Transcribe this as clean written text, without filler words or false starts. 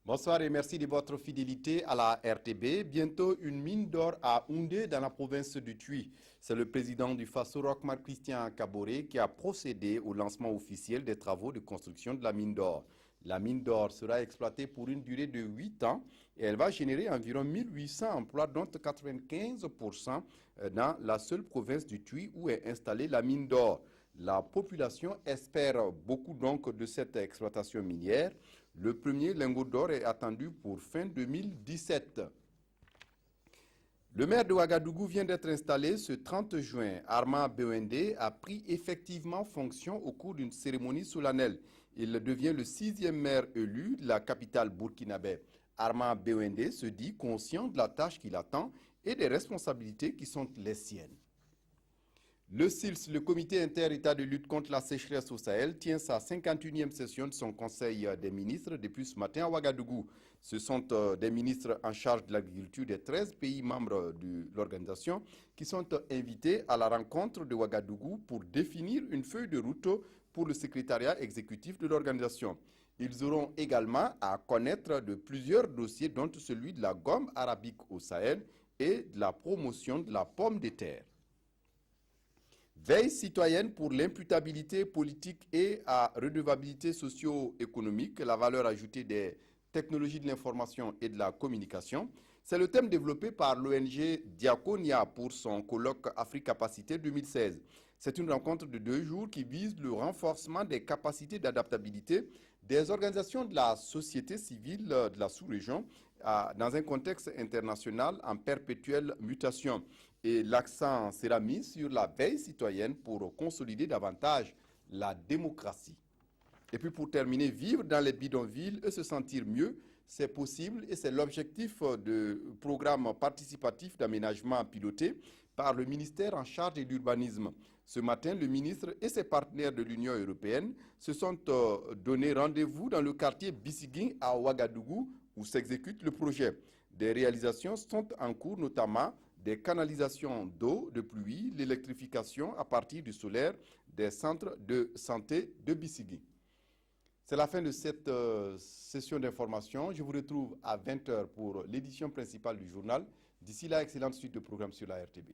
Bonsoir et merci de votre fidélité à la RTB. Bientôt, une mine d'or à Houndé dans la province du Tuy. C'est le président du Faso Rochmar Christian Kaboré qui a procédé au lancement officiel des travaux de construction de la mine d'or. La mine d'or sera exploitée pour une durée de 8 ans et elle va générer environ 1800 emplois, dont 95% dans la seule province du Tuy où est installée la mine d'or. La population espère beaucoup donc de cette exploitation minière. Le premier lingot d'or est attendu pour fin 2017. Le maire de Ouagadougou vient d'être installé ce 30 juin. Armand Bewende a pris effectivement fonction au cours d'une cérémonie solennelle. Il devient le 6e maire élu de la capitale burkinabé. Armand Bewende se dit conscient de la tâche qu'il attend et des responsabilités qui sont les siennes. Le CILS, le comité inter-État de lutte contre la sécheresse au Sahel, tient sa 51e session de son conseil des ministres depuis ce matin à Ouagadougou. Ce sont des ministres en charge de l'agriculture des 13 pays membres de l'organisation qui sont invités à la rencontre de Ouagadougou pour définir une feuille de route pour le secrétariat exécutif de l'organisation. Ils auront également à connaître de plusieurs dossiers, dont celui de la gomme arabique au Sahel et de la promotion de la pomme de terre. Veille citoyenne pour l'imputabilité politique et à redevabilité socio-économique, la valeur ajoutée des technologies de l'information et de la communication. C'est le thème développé par l'ONG Diaconia pour son colloque Afrique Capacité 2016. C'est une rencontre de 2 jours qui vise le renforcement des capacités d'adaptabilité des organisations de la société civile de la sous-région dans un contexte international en perpétuelle mutation. Et l'accent sera mis sur la veille citoyenne pour consolider davantage la démocratie. Et puis pour terminer, vivre dans les bidonvilles et se sentir mieux, c'est possible et c'est l'objectif du programme participatif d'aménagement piloté par le ministère en charge de l'urbanisme. Ce matin, le ministre et ses partenaires de l'Union européenne se sont donné rendez-vous dans le quartier Bissigui à Ouagadougou où s'exécute le projet. Des réalisations sont en cours, notamment des canalisations d'eau, de pluie, l'électrification à partir du solaire des centres de santé de Bissigui. C'est la fin de cette session d'information. Je vous retrouve à 20 h pour l'édition principale du journal. D'ici là, excellente suite de programmes sur la RTB.